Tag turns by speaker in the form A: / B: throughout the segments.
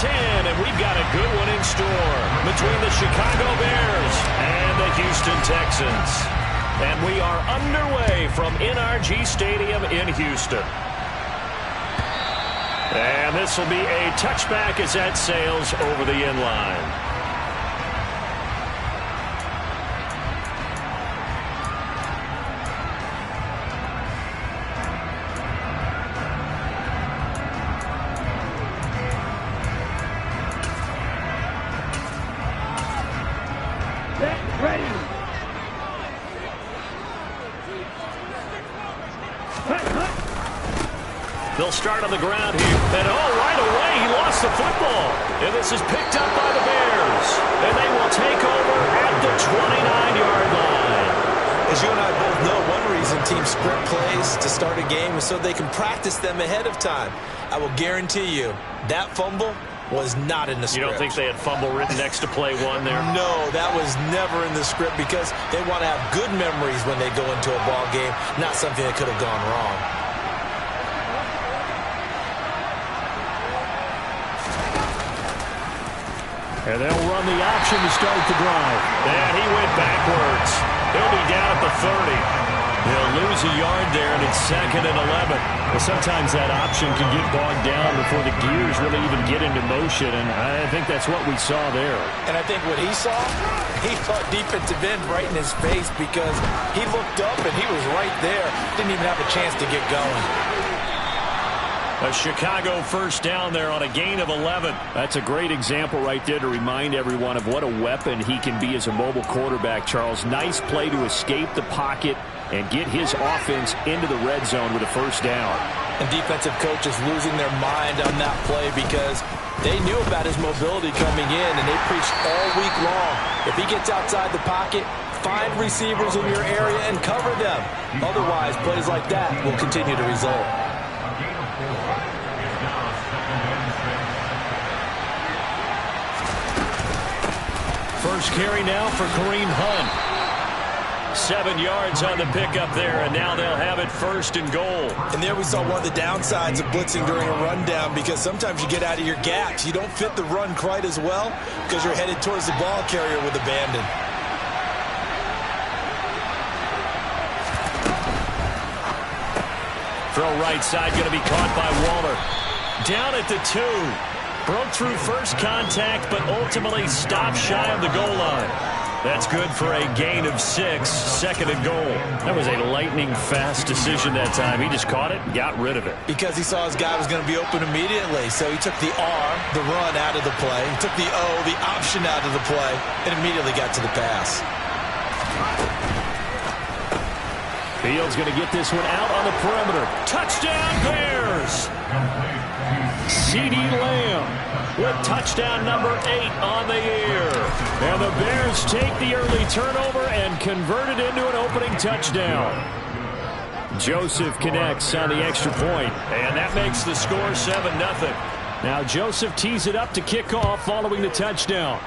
A: 10, and we've got a good one in store between the Chicago Bears and the Houston Texans. And we are underway from NRG Stadium in Houston. And this will be a touchback as that sails over the end line. They'll start on the ground here. And right away, he lost the football. And this is picked up by the Bears. And they will take over at the 29-yard line.
B: As you and I both know, one reason teams script plays to start a game is so they can practice them ahead of time. I will guarantee you that fumble was not in the script.
A: You don't think they had fumble written next to play one there?
B: No, that was never in the script because they want to have good memories when they go into a ball game, not something that could have gone wrong.
A: And they'll run the option to start the drive. And he went backwards. He'll be down at the 30. He'll lose a yard there, and it's 2nd and 11. Well, sometimes that option can get bogged down before the gears really even get into motion, and I think that's what we saw there.
B: And I think what he saw defensive end right in his face because he looked up and he was right there. Didn't even have a chance to get going.
A: A Chicago first down there on a gain of 11. That's a great example right there to remind everyone of what a weapon he can be as a mobile quarterback, Charles. Nice play to escape the pocket and get his offense into the red zone with a first down.
B: And defensive coaches losing their mind on that play because they knew about his mobility coming in, and they preached all week long. If he gets outside the pocket, find receivers in your area and cover them. Otherwise, plays like that will continue to result.
A: First carry now for Kareem Hunt. 7 yards on the pickup there, and now they'll have it 1st and goal.
B: And there we saw one of the downsides of blitzing during a rundown because sometimes you get out of your gaps. You don't fit the run quite as well because you're headed towards the ball carrier with abandon.
A: Throw right side, going to be caught by Waller. Down at the 2. Broke through first contact, but ultimately stopped shy of the goal line. That's good for a gain of 6, 2nd and goal. That was a lightning-fast decision that time. He just caught it and got rid of it.
B: Because he saw his guy was going to be open immediately, so he took the R, the run, out of the play. He took the O, the option, out of the play, and immediately got to the pass.
A: Fields going to get this one out on the perimeter. Touchdown, Bears! CeeDee Lamb with touchdown number 8 on the year. And the Bears take the early turnover and convert it into an opening touchdown. Joseph connects on the extra point, and that makes the score 7-0. Now Joseph tees it up to kick off following the touchdown.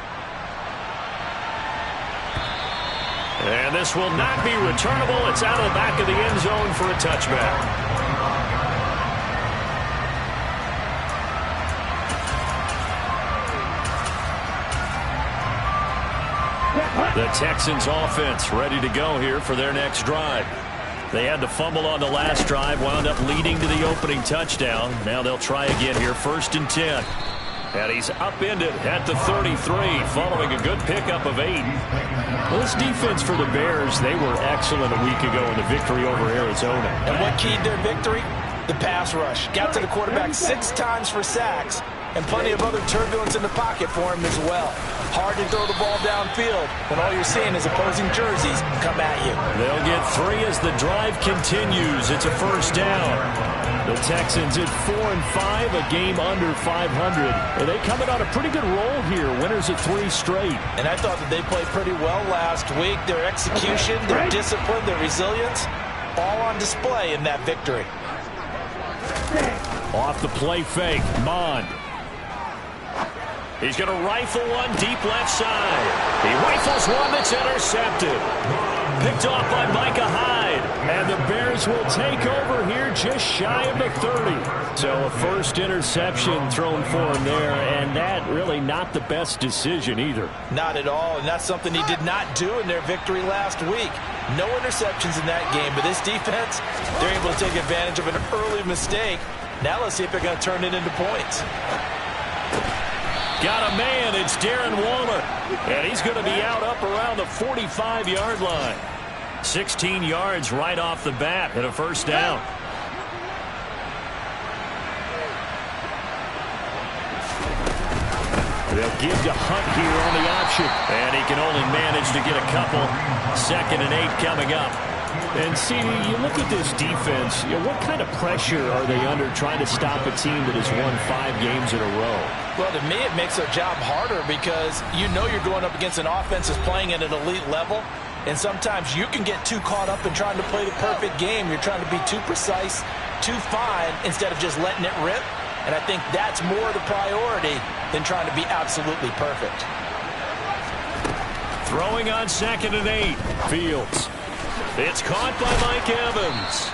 A: And this will not be returnable. It's out of the back of the end zone for a touchback. The Texans offense ready to go here for their next drive. They had the fumble on the last drive, wound up leading to the opening touchdown. Now they'll try again here, 1st and 10. And he's upended at the 33 following a good pickup of 8. Well, this defense for the Bears, they were excellent a week ago in the victory over Arizona.
B: And what keyed their victory? The pass rush. Got to the quarterback 6 times for sacks, and plenty of other turbulence in the pocket for him as well. Hard to throw the ball downfield when all you're seeing is opposing jerseys come at you.
A: They'll get 3 as the drive continues. It's a first down. The Texans at 4-5, a game under 500. And they coming on a pretty good roll here. Winners of 3 straight.
B: And I thought that they played pretty well last week. Their execution, their discipline, their resilience, all on display in that victory.
A: Off the play fake, Mond. He's going to rifle one deep left side. He rifles one that's intercepted. Picked off by Micah Hyde. And the Bears will take over here just shy of the 30. So a first interception thrown for him there, and that really not the best decision either.
B: Not at all, and that's something he did not do in their victory last week. No interceptions in that game, but this defense, they're able to take advantage of an early mistake. Now let's see if they're going to turn it into points.
A: Got a man, it's Darren Waller, and he's going to be out up around the 45-yard line. 16 yards right off the bat and a first down. They'll give to Hunt here on the option, and he can only manage to get a couple. 2nd and 8 coming up. And see, you look at this defense, what kind of pressure are they under trying to stop a team that has won 5 games in a row?
B: Well, to me, it makes their job harder because you know you're going up against an offense that's playing at an elite level. And sometimes you can get too caught up in trying to play the perfect game. You're trying to be too precise, too fine, instead of just letting it rip. And I think that's more the priority than trying to be absolutely perfect.
A: Throwing on 2nd and 8. Fields. It's caught by Mike Evans.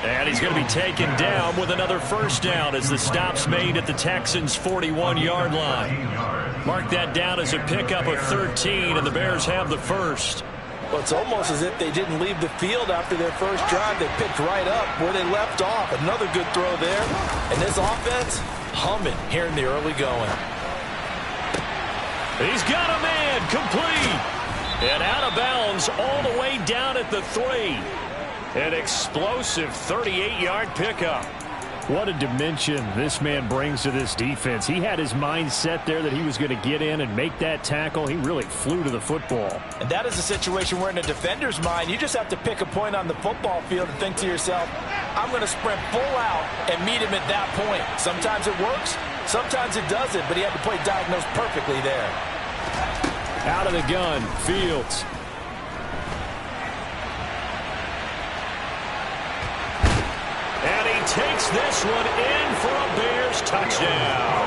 A: And he's going to be taken down with another first down as the stop's made at the Texans' 41-yard line. Mark that down as a pickup of 13, and the Bears have the first.
B: Well, it's almost as if they didn't leave the field after their first drive. They picked right up where they left off. Another good throw there. And this offense, humming here in the early going.
A: He's got a man, complete. And out of bounds all the way down at the 3. An explosive 38-yard pickup. What a dimension this man brings to this defense. He had his mind set there that he was going to get in and make that tackle. He really flew to the football.
B: And that is a situation where in a defender's mind, you just have to pick a point on the football field and think to yourself, I'm going to sprint full out and meet him at that point. Sometimes it works, sometimes it doesn't, but he had to play diagnosed perfectly there.
A: Out of the gun, Fields. And he takes this one in for a Bears touchdown.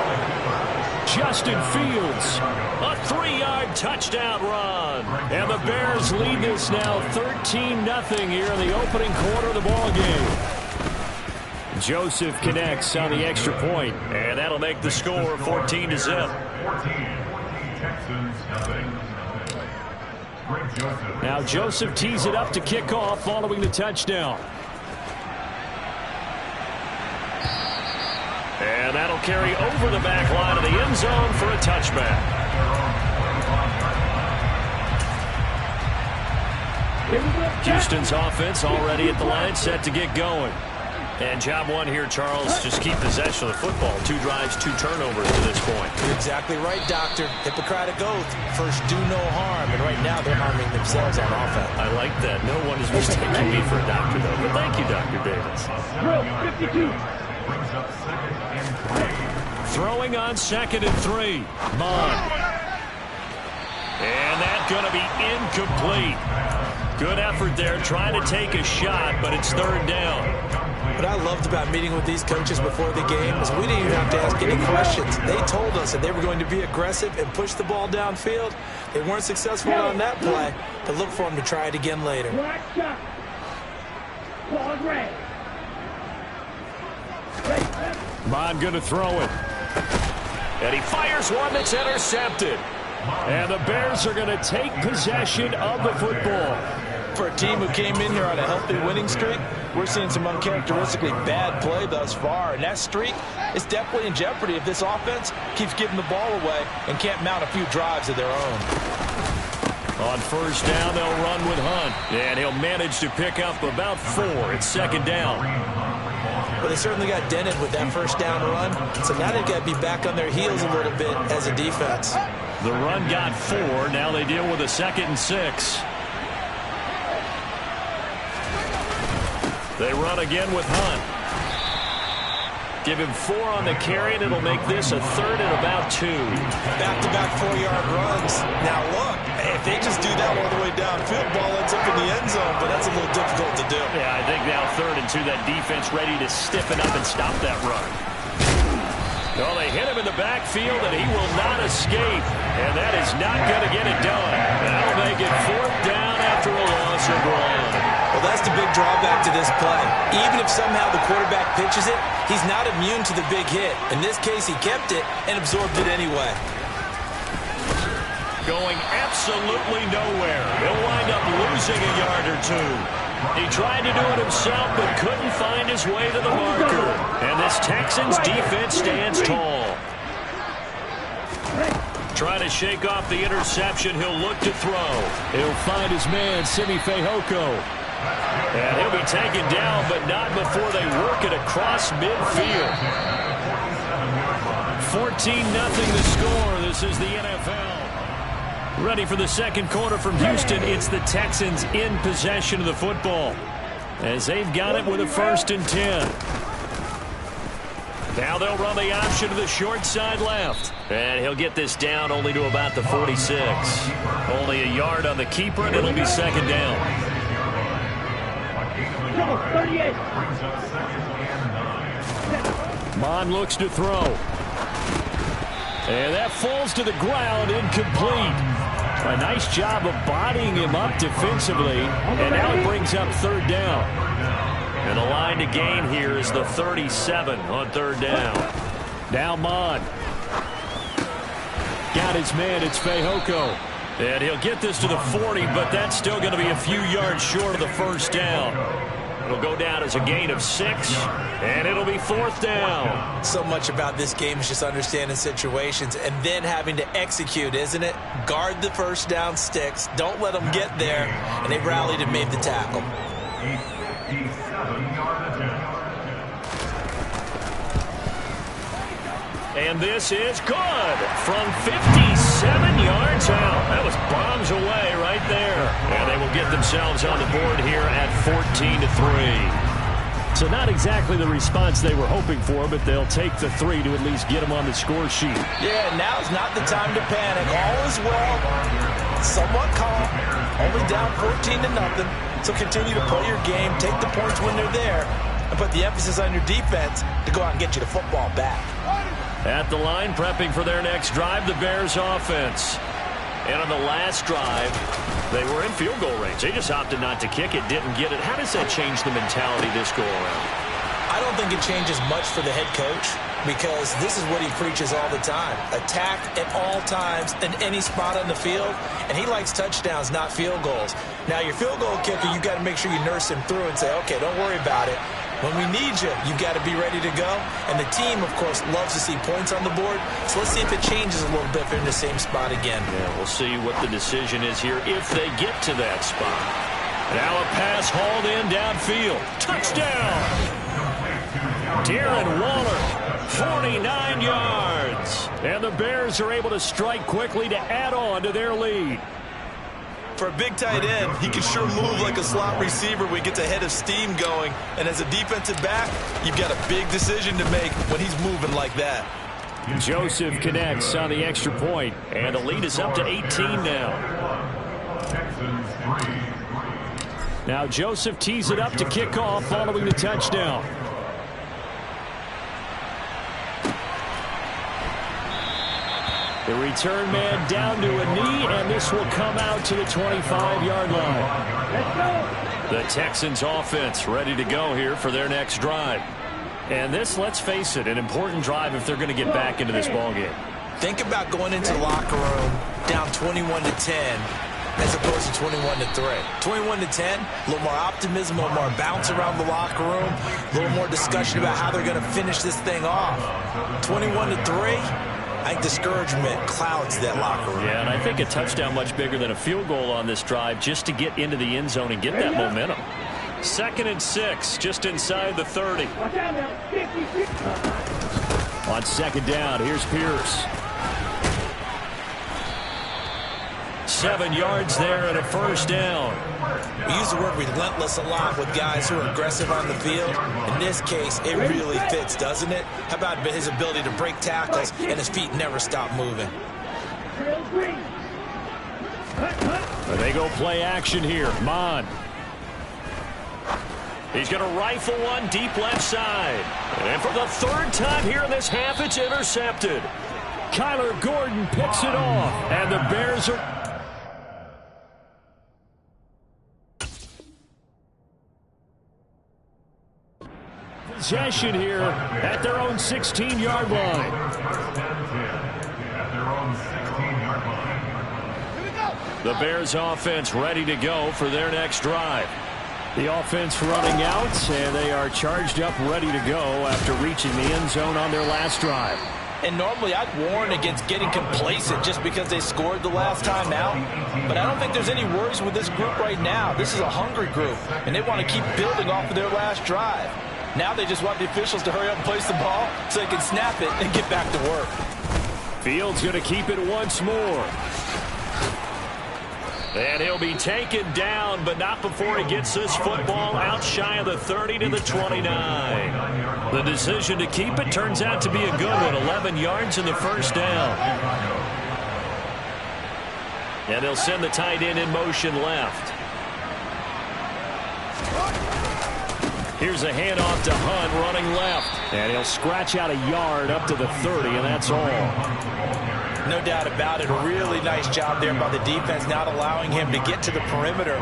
A: Justin Fields, a 3-yard touchdown run. And the Bears lead this now 13-0 here in the opening quarter of the ball game. Joseph connects on the extra point, and that'll make the score 14-0. Now Joseph tees it up to kick off following the touchdown. And that'll carry over the back line of the end zone for a touchback. Houston's offense already at the line, set to get going. And job one here, Charles, just keep possession of the football. 2 drives, 2 turnovers to this point.
B: You're exactly right, Doctor. Hippocratic oath. First, do no harm. And right now, they're harming themselves on offense.
A: I like that. No one is mistaking me for a doctor, though. But thank you, Dr. Davis.
C: Drill 52.
A: Throwing on 2nd and 3. Bond. And that's going to be incomplete. Good effort there, trying to take a shot, but it's 3rd down.
B: What I loved about meeting with these coaches before the game is we didn't even have to ask any questions. They told us that they were going to be aggressive and push the ball downfield. They weren't successful on that play, but look for them to try it again later.
A: Bond going to throw it. And he fires one that's intercepted. And the Bears are going to take possession of the football.
B: For a team who came in here on a healthy winning streak, we're seeing some uncharacteristically bad play thus far. And that streak is definitely in jeopardy if this offense keeps giving the ball away and can't mount a few drives of their own.
A: On 1st down, they'll run with Hunt. And he'll manage to pick up about 4. It's 2nd down.
B: But they certainly got dented with that 1st down run. So now they've got to be back on their heels a little bit as a defense.
A: The run got 4. Now they deal with a 2nd and 6. They run again with Hunt. Give him 4 on the carry, and it'll make this a 3rd and about 2.
B: Back-to-back 4-yard runs. Now look, if they just do that all the way downfield, ball ends up in the end zone, but that's a little difficult to do.
A: Yeah, I think now 3rd and 2, that defense ready to stiffen up and stop that run. Well, they hit him in the backfield, and he will not escape. And that is not going to get it done. That'll make it 4th down after a loss of 1.
B: Well, that's the big drawback to this play. Even if somehow the quarterback pitches it, he's not immune to the big hit. In this case, he kept it and absorbed it anyway.
A: Going absolutely nowhere. He'll wind up losing a yard or two. He tried to do it himself, but couldn't find his way to the marker. And this Texans defense stands tall. Trying to shake off the interception. He'll look to throw. He'll find his man, Simi Fehoko. And he'll be taken down, but not before they work it across midfield. 14-0 the score. This is the NFL. Ready for the second quarter from Houston. It's the Texans in possession of the football as they've got it with a 1st and 10. Now they'll run the option to the short side left. And he'll get this down only to about the 46. Only a yard on the keeper, and it'll be 2nd down. Mon looks to throw. And that falls to the ground, incomplete. A nice job of bodying him up defensively, and now it brings up 3rd down. And the line to gain here is the 37 on 3rd down. Now Mon. Got his man, it's Fehoko. And he'll get this to the 40, but that's still going to be a few yards short of the 1st down. It'll go down as a gain of 6, and it'll be 4th down.
B: So much about this game is just understanding situations and then having to execute, isn't it? Guard the 1st down sticks. Don't let them get there. And they rallied and made the tackle.
A: And this is good from 57 yards out. That was bombs away right there. And they will get themselves on the board here at 14-3. So not exactly the response they were hoping for, but they'll take the 3 to at least get them on the score sheet.
B: Yeah, now's not the time to panic. All is well. Somewhat calm. Only down 14-0. So continue to play your game. Take the points when they're there. And put the emphasis on your defense to go out and get you the football back.
A: At the line, prepping for their next drive, the Bears offense. And on the last drive, they were in field goal range. They just opted not to kick it, didn't get it. How does that change the mentality this go around?
B: I don't think it changes much for the head coach because this is what he preaches all the time. Attack at all times in any spot on the field, and he likes touchdowns, not field goals. Now, your field goal kicker, you've got to make sure you nurse him through and say, okay, don't worry about it. When we need you, you've got to be ready to go. And the team, of course, loves to see points on the board. So let's see if it changes a little bit if they're in the same spot again.
A: Yeah, we'll see what the decision is here if they get to that spot. Now a pass hauled in downfield. Touchdown! Darren Waller, 49 yards. And the Bears are able to strike quickly to add on to their lead.
B: For a big tight end, he can sure move like a slot receiver when he gets a head of steam going. And as a defensive back, you've got a big decision to make when he's moving like that.
A: Joseph connects on the extra point, and the lead is up to 18 now. Now Joseph tees it up to kick off following the touchdown. The return man down to a knee, and this will come out to the 25-yard line. The Texans offense ready to go here for their next drive. And this, let's face it, an important drive if they're going to get back into this ballgame.
B: Think about going into the locker room down 21-10 as opposed to 21-3. 21-10, a little more optimism, a little more bounce around the locker room, a little more discussion about how they're going to finish this thing off. 21-3. I think discouragement clouds that locker room.
A: Yeah, and I think a touchdown much bigger than a field goal on this drive just to get into the end zone and get that momentum. 2nd and 6, just inside the 30. On 2nd down, here's Pierce. 7 yards there and a 1st down.
B: We use the word relentless a lot with guys who are aggressive on the field. In this case, it really fits, doesn't it? How about his ability to break tackles and his feet never stop moving?
A: They go play action here. Mon. He's going to rifle one deep left side. And for the 3rd time here in this half, it's intercepted. Kyler Gordon picks it off. And the Bears are... possession here at their own 16-yard line. The Bears offense ready to go for their next drive. The offense running out, and they are charged up, ready to go after reaching the end zone on their last drive.
B: And normally I'd warn against getting complacent just because they scored the last time out. But I don't think there's any worries with this group right now. This is a hungry group, and they want to keep building off of their last drive. Now they just want the officials to hurry up and place the ball so they can snap it and get back to work.
A: Fields going to keep it once more. And he'll be taken down, but not before he gets this football out shy of the 30 to the 29. The decision to keep it turns out to be a good one. 11 yards in the first down. And they'll send the tight end in motion left. Here's a handoff to Hunt running left. And he'll scratch out a yard up to the 30, and that's all.
B: No doubt about it. A really nice job there by the defense, not allowing him to get to the perimeter.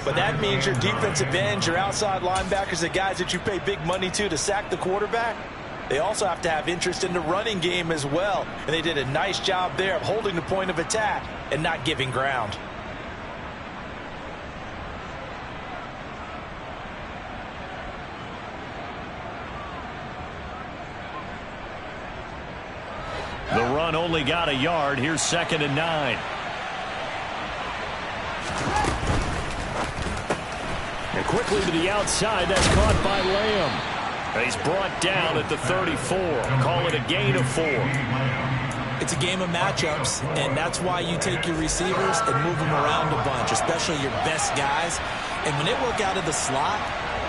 B: But that means your defensive ends, your outside linebackers, the guys that you pay big money to sack the quarterback, they also have to have interest in the running game as well. And they did a nice job there of holding the point of attack and not giving ground.
A: The run only got a yard. Here's 2nd and 9. And quickly to the outside. That's caught by Lamb. And he's brought down at the 34. Call it a gain of 4.
B: It's a game of matchups, and that's why you take your receivers and move them around a bunch, especially your best guys. And when they work out of the slot,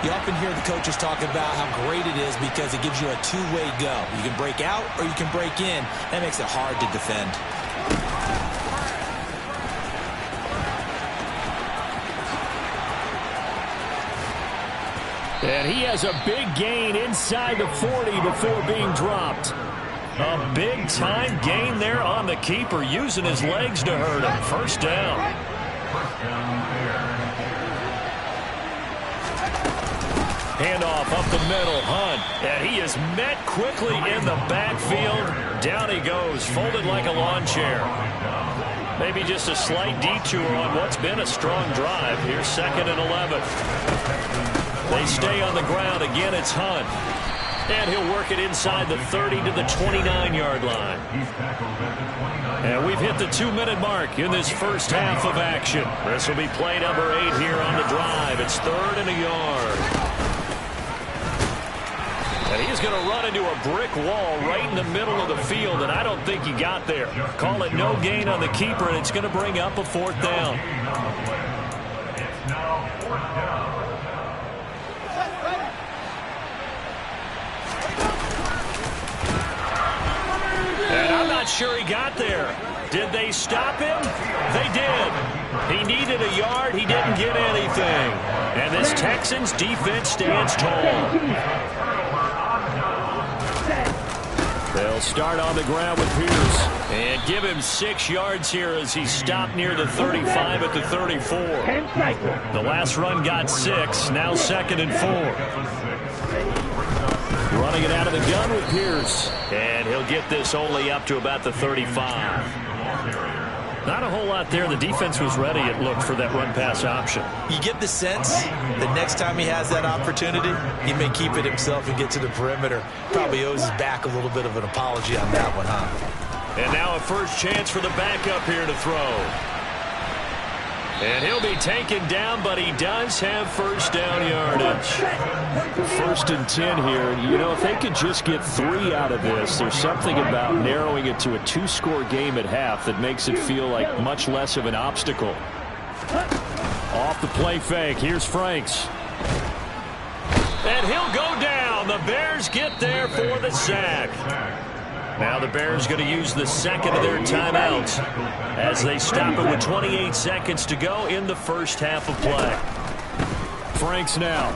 B: you often hear the coaches talk about how great it is because it gives you a two-way go. You can break out or you can break in. That makes it hard to defend.
A: And he has a big gain inside the 40 before being dropped. A big-time gain there on the keeper, using his legs to hurt him. First down. Handoff up the middle, Hunt. And he is met quickly in the backfield. Down he goes, folded like a lawn chair. Maybe just a slight detour on what's been a strong drive. Here's 2nd and 11. They stay on the ground. Again, it's Hunt. And he'll work it inside the 30 to the 29-yard line. And we've hit the 2-minute mark in this first half of action. This will be play number 8 here on the drive. It's 3rd and a yard. And he's going to run into a brick wall right in the middle of the field, and I don't think he got there. Call it no gain on the keeper, and it's going to bring up a 4th down.
C: It's now 4th down.
A: And I'm not sure he got there. Did they stop him? They did. He needed a yard. He didn't get anything. And this Texans defense stands tall. They'll start on the ground with Pierce and give him 6 yards here as he stopped near the 35 at the 34. The last run got 6. Now 2nd and 4. Running it out of the gun with Pierce. And he'll get this only up to about the 35. Not a whole lot there. The defense was ready, it looked, for that run-pass option.
B: You get the sense that next time he has that opportunity, he may keep it himself and get to the perimeter. Probably owes his back a little bit of an apology on that one, huh?
A: And now a first chance for the backup here to throw. And he'll be taken down, but he does have first down yardage. 1st and 10 here. You know, if they could just get 3 out of this, there's something about narrowing it to a 2-score game at half that makes it feel like much less of an obstacle. Off the play fake. Here's Franks. And he'll go down. The Bears get there for the sack. Now the Bears going to use the 2nd of their timeouts as they stop it with 28 seconds to go in the first half of play. Franks now.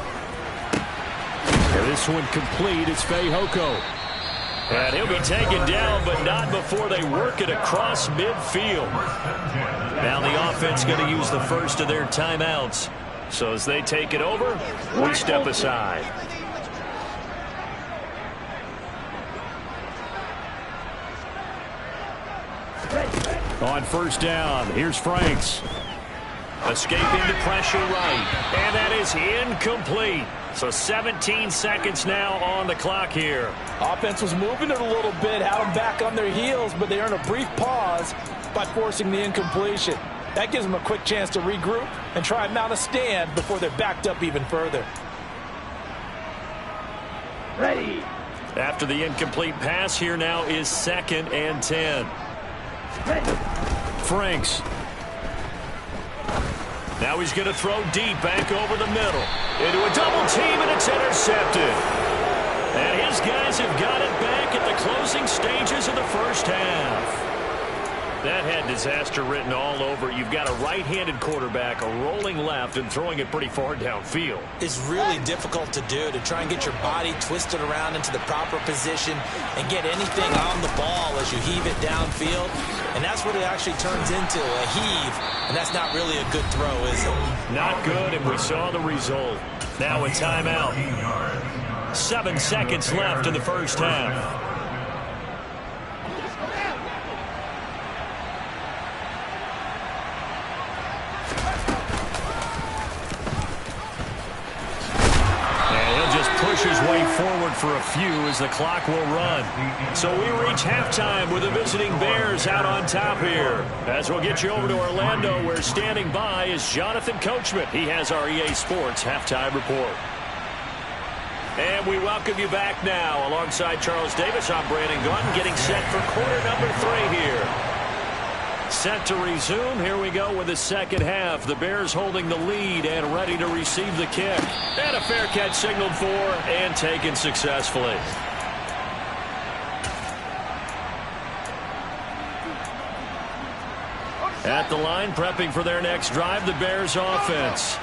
A: And this one complete. It's Fehoko. And he'll be taken down, but not before they work it across midfield. Now the offense going to use the first of their timeouts. So as they take it over, we step aside. On first down, here's Franks. Escape into pressure right. And that is incomplete. So 17 seconds now on the clock here.
B: Offense was moving it a little bit, had them back on their heels, but they earned a brief pause by forcing the incompletion. That gives them a quick chance to regroup and try and mount a stand before they're backed up even further.
C: Ready.
A: After the incomplete pass, here now is 2nd and 10.
C: Ready.
A: Franks. Now he's going to throw deep back over the middle. Into a double team, and it's intercepted. And his guys have got it back at the closing stages of the first half. That had disaster written all over. You've got a right-handed quarterback rolling left and throwing it pretty far downfield.
B: It's really difficult to do, to try and get your body twisted around into the proper position and get anything on the ball as you heave it downfield. And that's what it actually turns into, a heave. And that's not really a good throw, is it?
A: Not good, and we saw the result. Now a timeout. 7 seconds left in the first half. His way forward for a few as the clock will run. So we reach halftime with the visiting Bears out on top here. As we'll get you over to Orlando, where standing by is Jonathan Coachman. He has our EA Sports halftime report. And we welcome you back now. Alongside Charles Davis, I'm Brandon Gordon, getting set for quarter number 3 here. Set to resume. Here we go with the second half. The Bears holding the lead and ready to receive the kick. And a fair catch signaled for and taken successfully. At the line, prepping for their next drive, the Bears offense.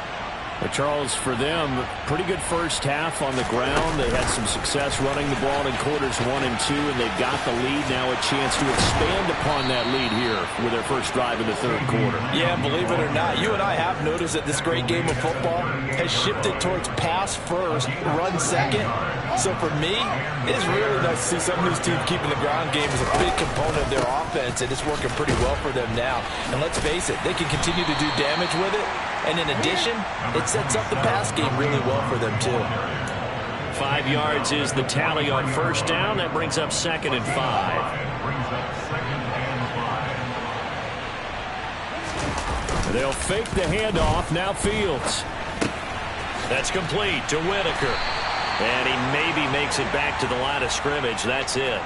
A: But Charles, for them, pretty good first half on the ground. They had some success running the ball in quarters 1 and 2, and they've got the lead. Now a chance to expand upon that lead here with their first drive in the third quarter.
B: Yeah, believe it or not, you and I have noticed that this great game of football has shifted towards pass first, run second. So for me, it's really nice to see some of these teams keeping the ground game as a big component of their offense, and it's working pretty well for them now. And let's face it, they can continue to do damage with it. And in addition, it sets up the pass game really well for them, too.
A: 5 yards is the tally on first down. That brings up 2nd and 5. They'll fake the handoff. Now Fields. That's complete to Whitaker. And he maybe makes it back to the line of scrimmage. That's it.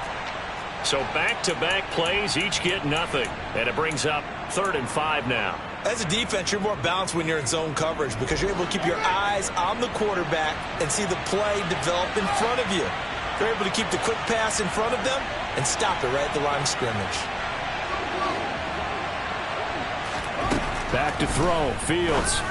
A: So back-to-back plays, each get nothing. And it brings up 3rd and 5 now.
B: As a defense, you're more balanced when you're in zone coverage because you're able to keep your eyes on the quarterback and see the play develop in front of you. You're able to keep the quick pass in front of them and stop it right at the line of scrimmage.
A: Back to throw. Fields.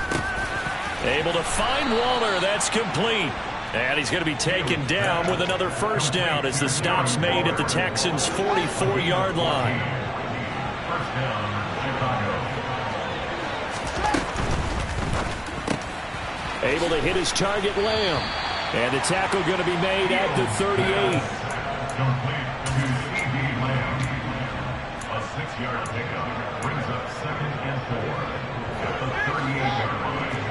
A: Able to find Waller. That's complete. And he's going to be taken down with another first down as the stop's made at the Texans' 44-yard line.
C: First down, Chicago.
A: Able to hit his target, Lamb. And the tackle going to be made at the 38.
C: Complete to C.D. Lamb. A 6-yard pickup brings up 2nd and 4 at the 38-yard line.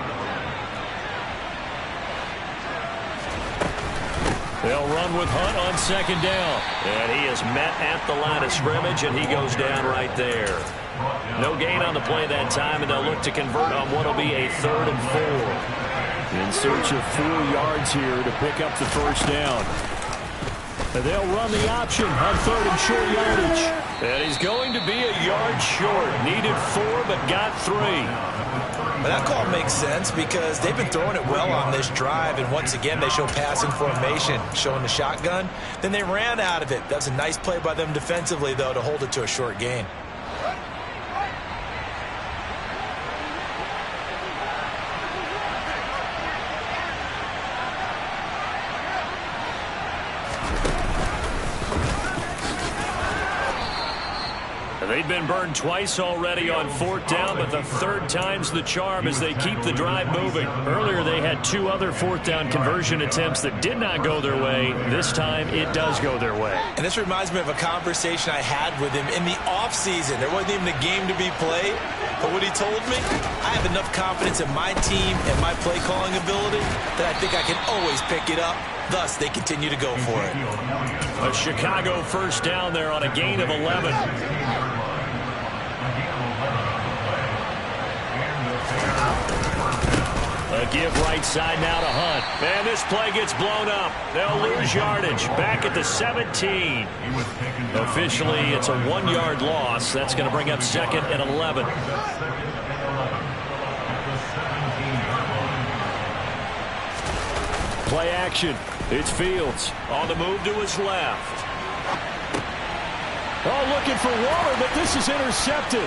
A: They'll run with Hunt on 2nd down. And he is met at the line of scrimmage, and he goes down right there. No gain on the play that time, and they'll look to convert on what will be a 3rd and 4. In search of 4 yards here to pick up the first down. And they'll run the option on 3rd and short yardage. And he's going to be a yard short. Needed 4, but got 3.
B: But that call makes sense because they've been throwing it well on this drive, and once again they show passing formation, showing the shotgun. Then they ran out of it. That was a nice play by them defensively, though, to hold it to a short gain.
A: They've been burned twice already on 4th down, but the 3rd time's the charm as they keep the drive moving. Earlier, they had 2 other 4th down conversion attempts that did not go their way. This time, it does go their way.
B: And this reminds me of a conversation I had with him in the offseason. There wasn't even a game to be played, but what he told me, I have enough confidence in my team and my play-calling ability that I think I can always pick it up. Thus, they continue to go for it.
A: A Chicago 1st down there on a gain of 11. A give right side now to Hunt. And this play gets blown up. They'll lose yardage. Back at the 17. Officially, it's a 1-yard loss. That's going to bring up 2nd and 11. Play action. It's Fields on the move to his left. Oh, looking for Waller, but this is intercepted.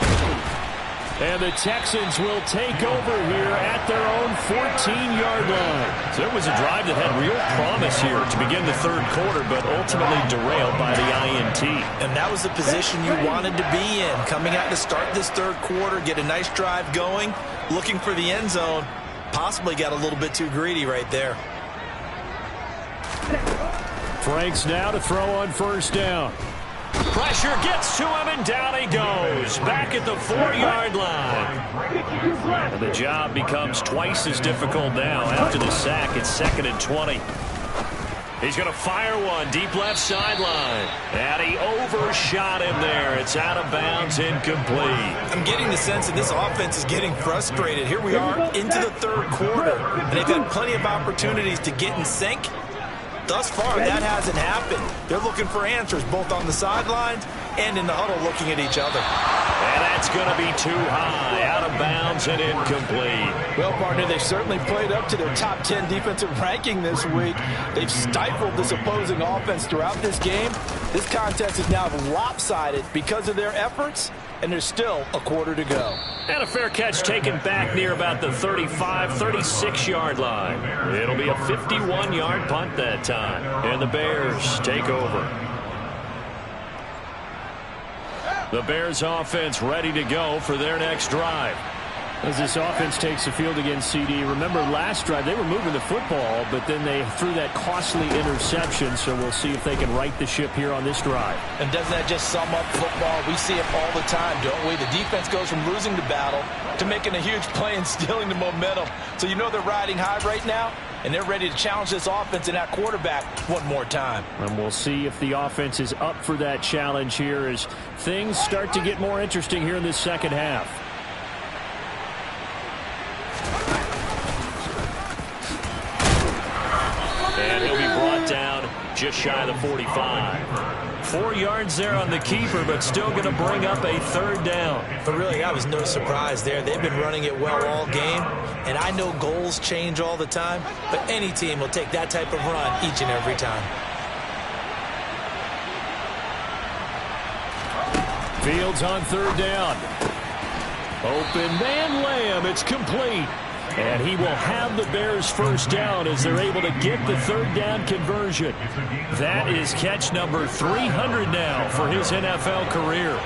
A: And the Texans will take over here at their own 14-yard line. So it was a drive that had real promise here to begin the 3rd quarter, but ultimately derailed by the INT.
B: And that was the position you wanted to be in. Coming out to start this 3rd quarter, get a nice drive going, looking for the end zone. Possibly got a little bit too greedy right there.
A: Franks now to throw on 1st down. Pressure gets to him, and down he goes. Back at the 4-yard line. And the job becomes twice as difficult now. After the sack, it's 2nd and 20. He's going to fire one deep left sideline. And he overshot him there. It's out of bounds, incomplete.
B: I'm getting the sense that this offense is getting frustrated. Here we are into the 3rd quarter, and they've had plenty of opportunities to get in sync. Thus far, that hasn't happened. They're looking for answers both on the sidelines and in the huddle looking at each other.
A: And that's going to be too high, out of bounds and incomplete.
B: Well, partner, they certainly played up to their top 10 defensive ranking this week. They've stifled this opposing offense throughout this game. This contest is now lopsided because of their efforts, and there's still a quarter to go.
A: And a fair catch taken back near about the 35, 36-yard line. It'll be a 51-yard punt that time. And the Bears take over. The Bears offense ready to go for their next drive. As this offense takes the field against CD, remember last drive they were moving the football, but then they threw that costly interception, so we'll see if they can right the ship here on this drive.
B: And doesn't that just sum up football? We see it all the time, don't we? The defense goes from losing the battle to making a huge play and stealing the momentum. So you know they're riding high right now, and they're ready to challenge this offense and that quarterback one more time.
A: And we'll see if the offense is up for that challenge here as things start to get more interesting here in this 2nd half. And he'll be brought down just shy of the 45. 4 yards there on the keeper, but still going to bring up a 3rd down.
B: But really, that was no surprise there. They've been running it well all game, and I know goals change all the time, but any team will take that type of run each and every time.
A: Fields on 3rd down. Open man Lamb. It's complete. And he will have the Bears 1st down as they're able to get the 3rd down conversion. That is catch number 300 now for his NFL career.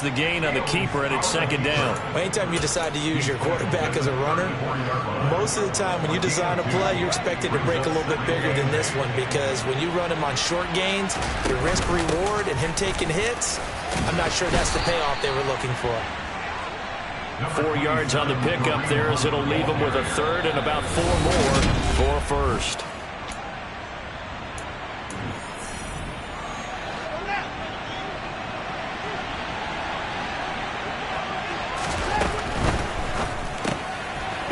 A: The gain on the keeper, and it's 2nd down.
B: Anytime you decide to use your quarterback as a runner, most of the time when you design a play, you're expected to break a little bit bigger than this one, because when you run him on short gains, your risk-reward and him taking hits, I'm not sure that's the payoff they were looking for.
A: 4 yards on the pickup there as it'll leave him with a 3rd and about 4 more for 1st.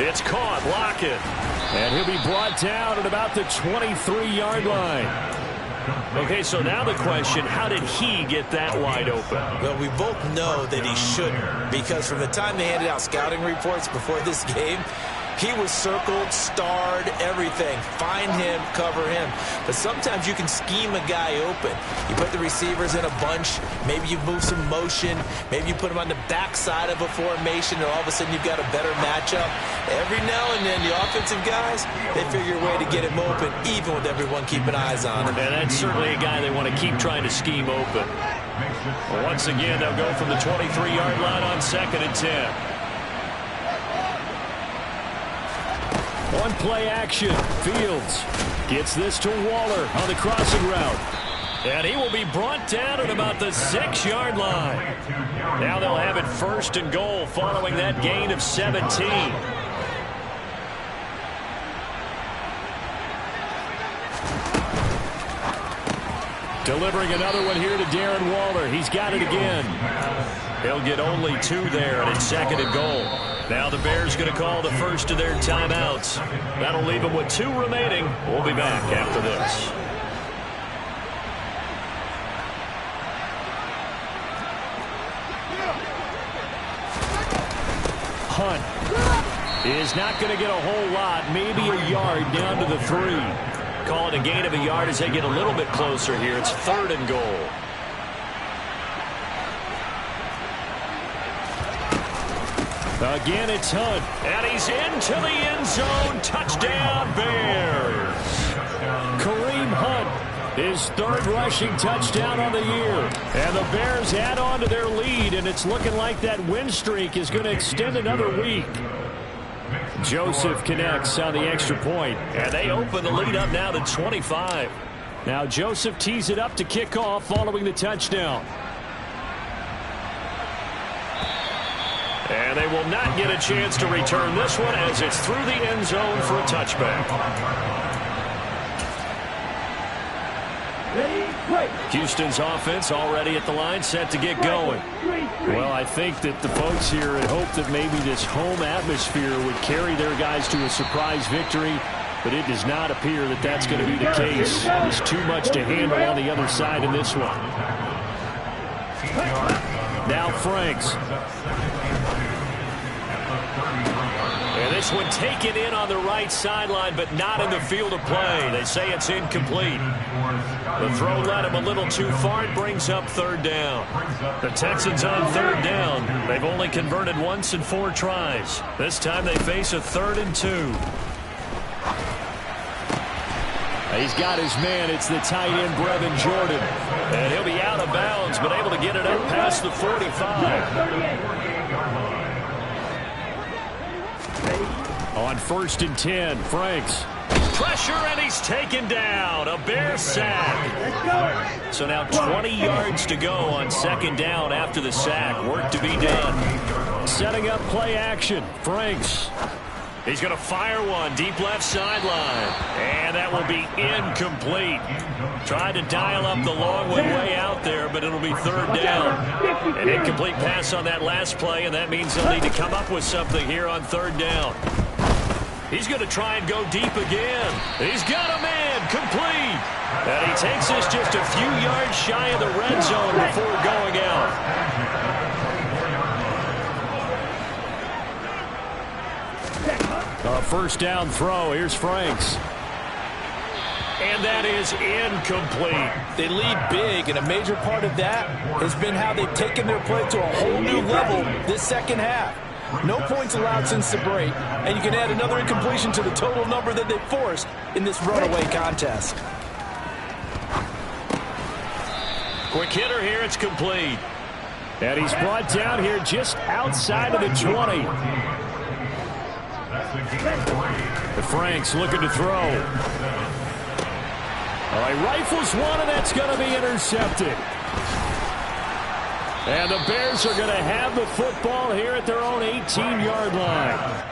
A: It's caught, Lockett. And he'll be brought down at about the 23-yard line. Okay, so now the question, how did he get that wide open?
B: Well, we both know that he shouldn't, because from the time they handed out scouting reports before this game, He was circled, starred, everything. Find him, cover him. But sometimes you can scheme a guy open. You put the receivers in a bunch. Maybe you move some motion. Maybe you put them on the backside of a formation, and all of a sudden you've got a better matchup. Every now and then, the offensive guys, they figure a way to get him open, even with everyone keeping eyes on him.
A: And that's certainly a guy they want to keep trying to scheme open. Well, once again, they'll go from the 23-yard line on 2nd and 10. On play action, Fields gets this to Waller on the crossing route. And he will be brought down at about the 6-yard line. Now they'll have it 1st and goal following that gain of 17. Delivering another one here to Darren Waller. He's got it again. He'll get only 2 there, and it's 2nd and goal. Now the Bears going to call the first of their timeouts. That'll leave them with 2 remaining. We'll be back after this. Hunt is not going to get a whole lot, maybe a yard down to the 3. Call it a gain of a yard as they get a little bit closer here. It's 3rd and goal. Again, it's Hunt, and he's into the end zone. Touchdown, Bears. Kareem Hunt, his 3rd rushing touchdown on the year. And the Bears add on to their lead, and it's looking like that win streak is going to extend another week. Joseph connects on the extra point, and they open the lead up now to 25. Now Joseph tees it up to kick off following the touchdown. And they will not get a chance to return this one as it's through the end zone for a touchback. Houston's offense already at the line, set to get going. Well, I think that the folks here had hoped that maybe this home atmosphere would carry their guys to a surprise victory, but it does not appear that that's going to be the case. There's too much to handle on the other side in this one. Now Franks. And this one taken in on the right sideline, but not in the field of play. They say it's incomplete. The throw led him a little too far. It brings up 3rd down. The Texans on 3rd down. They've only converted once in 4 tries. This time they face a 3rd and 2. He's got his man. It's the tight end, Brevin Jordan. And he'll be out of bounds, but able to get it up past the 45. On 1st and 10, Franks. Pressure, and he's taken down. A Bear sack. So now 20 yards to go on 2nd down after the sack. Work to be done. Setting up play action. Franks. He's going to fire one deep left sideline. And that will be incomplete. Tried to dial up the long one way out there, but it'll be 3rd down. An incomplete pass on that last play, and that means they'll need to come up with something here on 3rd down. He's going to try and go deep again. He's got a man, complete. And he takes this just a few yards shy of the red zone before going out. A 1st down throw. Here's Franks. And that is incomplete.
B: They lead big, and a major part of that has been how they've taken their play to a whole new level this 2nd half. No points allowed since the break, and you can add another incompletion to the total number that they forced in this runaway contest.
A: Quick hitter here, it's complete. And he's brought down here just outside of the 20. The Franks looking to throw. All right, rifles one, and that's going to be intercepted. And the Bears are going to have the football here at their own 18-yard line.